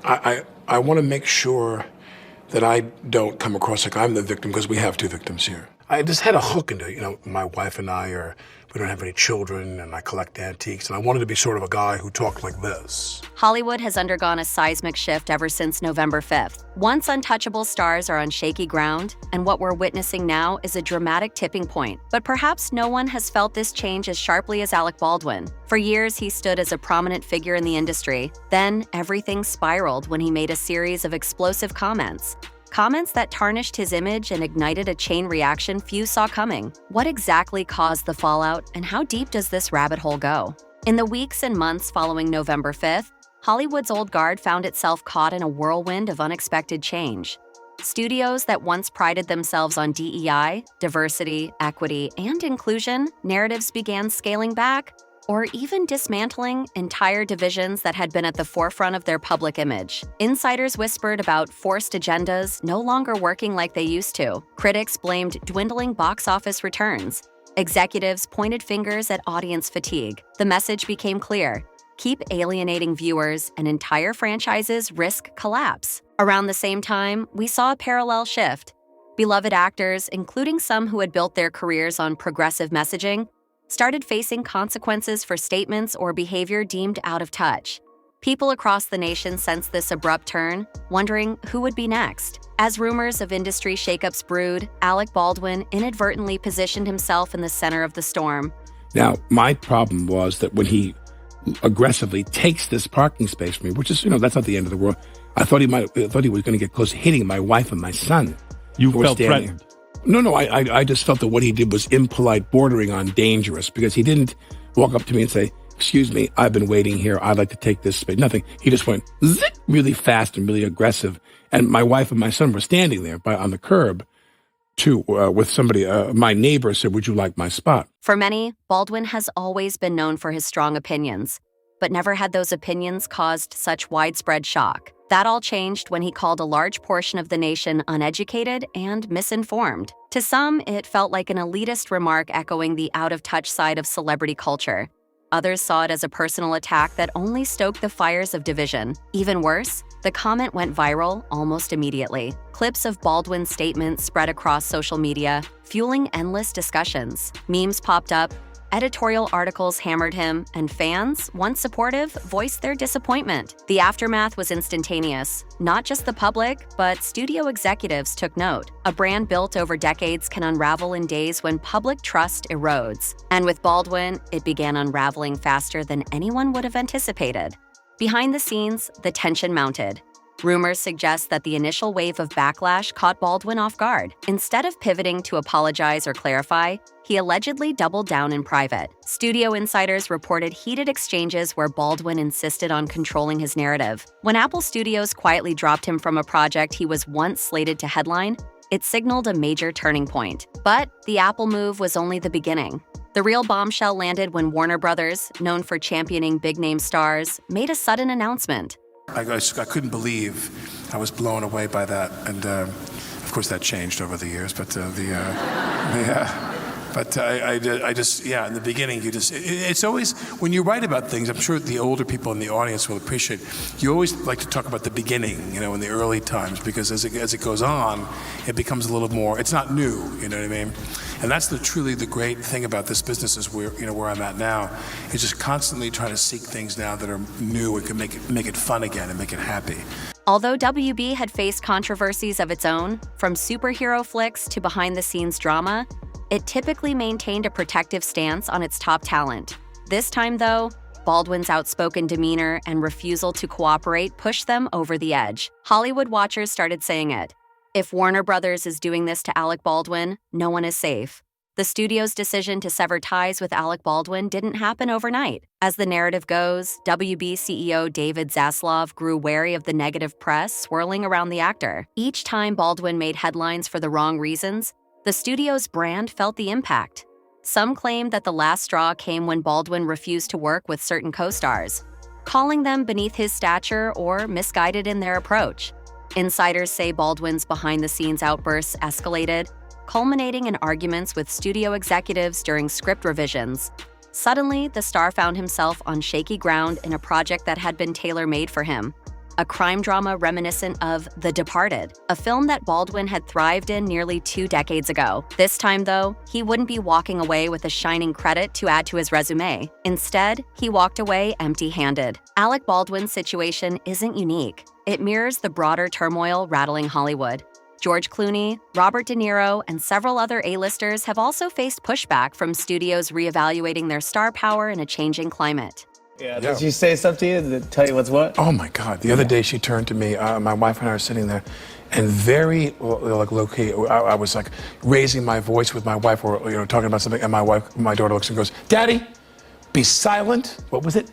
I want to make sure that I don't come across like I'm the victim, because we have two victims here. I just had a hook into, my wife and we don't have any children, and I collect antiques, and I wanted to be sort of a guy who talked like this. Hollywood has undergone a seismic shift ever since November 5th. Once untouchable stars are on shaky ground, and what we're witnessing now is a dramatic tipping point. But perhaps no one has felt this change as sharply as Alec Baldwin. For years, he stood as a prominent figure in the industry. Then, everything spiraled when he made a series of explosive comments. Comments that tarnished his image and ignited a chain reaction few saw coming. What exactly caused the fallout, and how deep does this rabbit hole go? In the weeks and months following November 5th, Hollywood's old guard found itself caught in a whirlwind of unexpected change. Studios that once prided themselves on DEI, diversity, equity, and inclusion, narratives began scaling back, or even dismantling entire divisions that had been at the forefront of their public image. Insiders whispered about forced agendas no longer working like they used to. Critics blamed dwindling box office returns. Executives pointed fingers at audience fatigue. The message became clear: keep alienating viewers, and entire franchises risk collapse. Around the same time, we saw a parallel shift. Beloved actors, including some who had built their careers on progressive messaging, started facing consequences for statements or behavior deemed out of touch. People across the nation sensed this abrupt turn, wondering who would be next. As rumors of industry shakeups brewed, Alec Baldwin inadvertently positioned himself in the center of the storm. Now, my problem was that when he aggressively takes this parking space from me, which is, that's not the end of the world. I thought he was going to get close to hitting my wife and my son. You felt threatened? No, I just felt that what he did was impolite, bordering on dangerous, because he didn't walk up to me and say, "Excuse me, I've been waiting here. I'd like to take this space." Nothing. He just went zip, really fast and really aggressive. And my wife and my son were standing there on the curb, too, with somebody. My neighbor said, "Would you like my spot?" For many, Baldwin has always been known for his strong opinions, but never had those opinions caused such widespread shock. That all changed when he called a large portion of the nation uneducated and misinformed. To some, it felt like an elitist remark echoing the out-of-touch side of celebrity culture. Others saw it as a personal attack that only stoked the fires of division. Even worse, the comment went viral almost immediately. Clips of Baldwin's statements spread across social media, fueling endless discussions. Memes popped up, editorial articles hammered him, and fans, once supportive, voiced their disappointment. The aftermath was instantaneous. Not just the public, but studio executives took note. A brand built over decades can unravel in days when public trust erodes. And with Baldwin, it began unraveling faster than anyone would have anticipated. Behind the scenes, the tension mounted. Rumors suggest that the initial wave of backlash caught Baldwin off guard. Instead of pivoting to apologize or clarify, he allegedly doubled down in private. Studio insiders reported heated exchanges where Baldwin insisted on controlling his narrative. When Apple Studios quietly dropped him from a project he was once slated to headline, it signaled a major turning point. But the Apple move was only the beginning. The real bombshell landed when Warner Brothers, known for championing big-name stars, made a sudden announcement. I couldn't believe I was blown away by that, and of course that changed over the years. But I just, in the beginning, it's always, when you write about things, I'm sure the older people in the audience will appreciate, you always like to talk about the beginning, in the early times, because as it goes on, it becomes a little more, it's not new, you know what I mean? And that's truly the great thing about this business is where I'm at now, is just constantly trying to seek things now that are new and can make it fun again and make it happy. Although WB had faced controversies of its own, from superhero flicks to behind-the-scenes drama, it typically maintained a protective stance on its top talent. This time, though, Baldwin's outspoken demeanor and refusal to cooperate pushed them over the edge. Hollywood watchers started saying it. If Warner Brothers is doing this to Alec Baldwin, no one is safe. The studio's decision to sever ties with Alec Baldwin didn't happen overnight. As the narrative goes, WB CEO David Zaslav grew wary of the negative press swirling around the actor. Each time Baldwin made headlines for the wrong reasons, the studio's brand felt the impact. Some claim that the last straw came when Baldwin refused to work with certain co-stars, calling them beneath his stature or misguided in their approach. Insiders say Baldwin's behind-the-scenes outbursts escalated, culminating in arguments with studio executives during script revisions. Suddenly, the star found himself on shaky ground in a project that had been tailor-made for him. a crime drama reminiscent of The Departed, a film that Baldwin had thrived in nearly 2 decades ago. This time, though, he wouldn't be walking away with a shining credit to add to his resume. Instead, he walked away empty-handed. Alec Baldwin's situation isn't unique. It mirrors the broader turmoil rattling Hollywood. George Clooney, Robert De Niro, and several other A-listers have also faced pushback from studios reevaluating their star power in a changing climate. Yeah, did she say something to you to tell you what's what? Oh my God! The other day she turned to me. My wife and I are sitting there, and very like low key. I was like raising my voice with my wife, or talking about something, and my daughter looks and goes, "Daddy, be silent." What was it?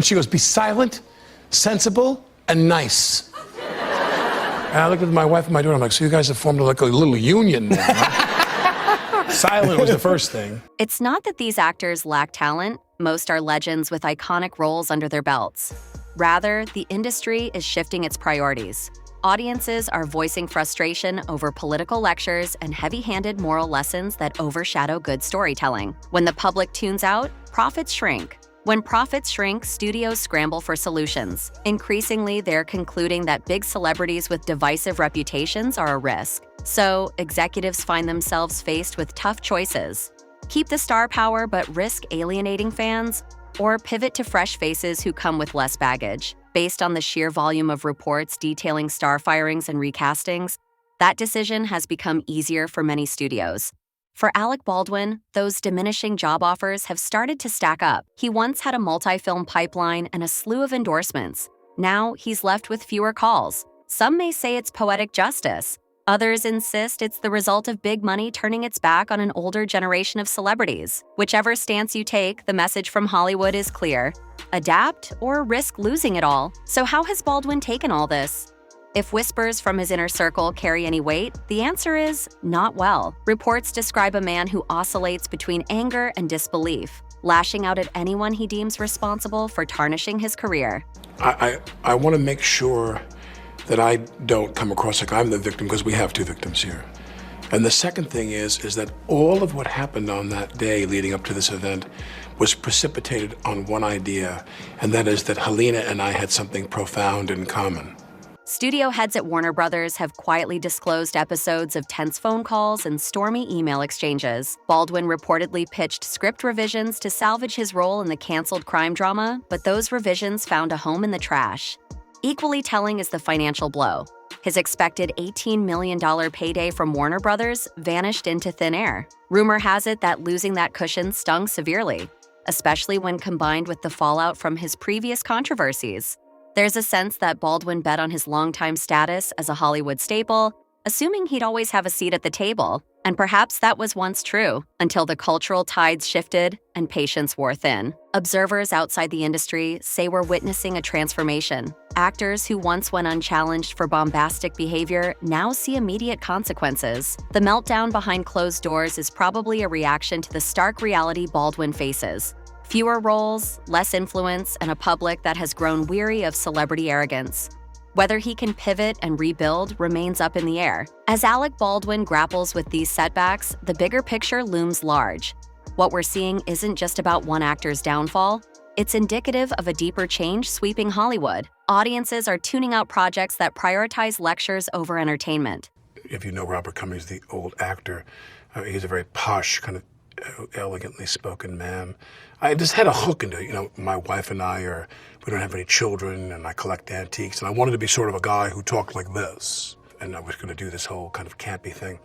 She goes, "Be silent, sensible, and nice." And I looked at my wife and my daughter. I'm like, "So you guys have formed like a little union now?" Huh? Silent was the first thing. It's not that these actors lack talent. Most are legends with iconic roles under their belts. Rather, the industry is shifting its priorities. Audiences are voicing frustration over political lectures and heavy-handed moral lessons that overshadow good storytelling. When the public tunes out, profits shrink. When profits shrink, studios scramble for solutions. Increasingly, they're concluding that big celebrities with divisive reputations are a risk. So, executives find themselves faced with tough choices. Keep the star power but risk alienating fans, or pivot to fresh faces who come with less baggage. Based on the sheer volume of reports detailing star firings and recastings, that decision has become easier for many studios. For Alec Baldwin, those diminishing job offers have started to stack up. He once had a multi-film pipeline and a slew of endorsements. Now he's left with fewer calls. Some may say it's poetic justice. Others insist it's the result of big money turning its back on an older generation of celebrities. Whichever stance you take, the message from Hollywood is clear. Adapt or risk losing it all. So how has Baldwin taken all this? If whispers from his inner circle carry any weight, the answer is not well. Reports describe a man who oscillates between anger and disbelief, lashing out at anyone he deems responsible for tarnishing his career. I want to make sure that I don't come across like I'm the victim, because we have two victims here. And the second thing is that all of what happened on that day leading up to this event was precipitated on one idea, and that is that Helena and I had something profound in common. Studio heads at Warner Brothers have quietly disclosed episodes of tense phone calls and stormy email exchanges. Baldwin reportedly pitched script revisions to salvage his role in the canceled crime drama, but those revisions found a home in the trash. Equally telling is the financial blow. His expected $18 million payday from Warner Brothers vanished into thin air. Rumor has it that losing that cushion stung severely, especially when combined with the fallout from his previous controversies. There's a sense that Baldwin bet on his longtime status as a Hollywood staple, assuming he'd always have a seat at the table. And perhaps that was once true, until the cultural tides shifted and patience wore thin. Observers outside the industry say we're witnessing a transformation. Actors who once went unchallenged for bombastic behavior now see immediate consequences. The meltdown behind closed doors is probably a reaction to the stark reality Baldwin faces. Fewer roles, less influence, and a public that has grown weary of celebrity arrogance. Whether he can pivot and rebuild remains up in the air. As Alec Baldwin grapples with these setbacks, the bigger picture looms large. What we're seeing isn't just about one actor's downfall. It's indicative of a deeper change sweeping Hollywood. Audiences are tuning out projects that prioritize lectures over entertainment. If you know Robert Cummings, the old actor, he's a very posh, kind of elegantly spoken man. I just had a hook into, my wife and we don't have any children, and I collect antiques, and I wanted to be sort of a guy who talked like this. And I was going to do this whole kind of campy thing.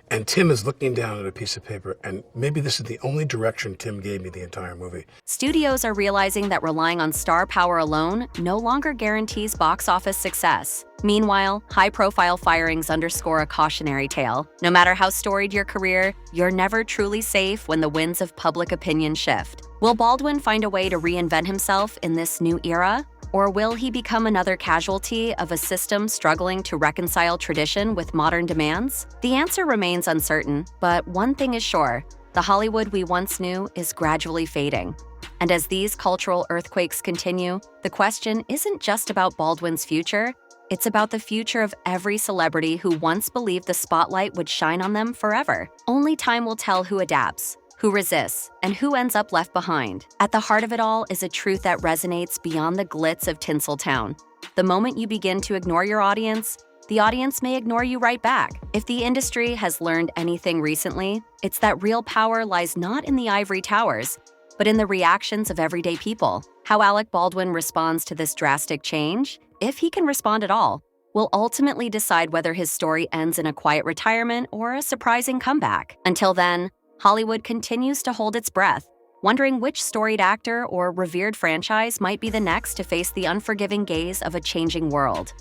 And Tim is looking down at a piece of paper, and maybe this is the only direction Tim gave me the entire movie. Studios are realizing that relying on star power alone no longer guarantees box office success. Meanwhile, high-profile firings underscore a cautionary tale. No matter how storied your career, you're never truly safe when the winds of public opinion shift. Will Baldwin find a way to reinvent himself in this new era? Or will he become another casualty of a system struggling to reconcile tradition with modern demands? The answer remains uncertain, but one thing is sure: the Hollywood we once knew is gradually fading. And as these cultural earthquakes continue, the question isn't just about Baldwin's future, it's about the future of every celebrity who once believed the spotlight would shine on them forever. Only time will tell who adapts, who resists, and who ends up left behind. At the heart of it all is a truth that resonates beyond the glitz of Tinseltown. The moment you begin to ignore your audience, the audience may ignore you right back. If the industry has learned anything recently, it's that real power lies not in the ivory towers, but in the reactions of everyday people. How Alec Baldwin responds to this drastic change, if he can respond at all, will ultimately decide whether his story ends in a quiet retirement or a surprising comeback. Until then, Hollywood continues to hold its breath, wondering which storied actor or revered franchise might be the next to face the unforgiving gaze of a changing world.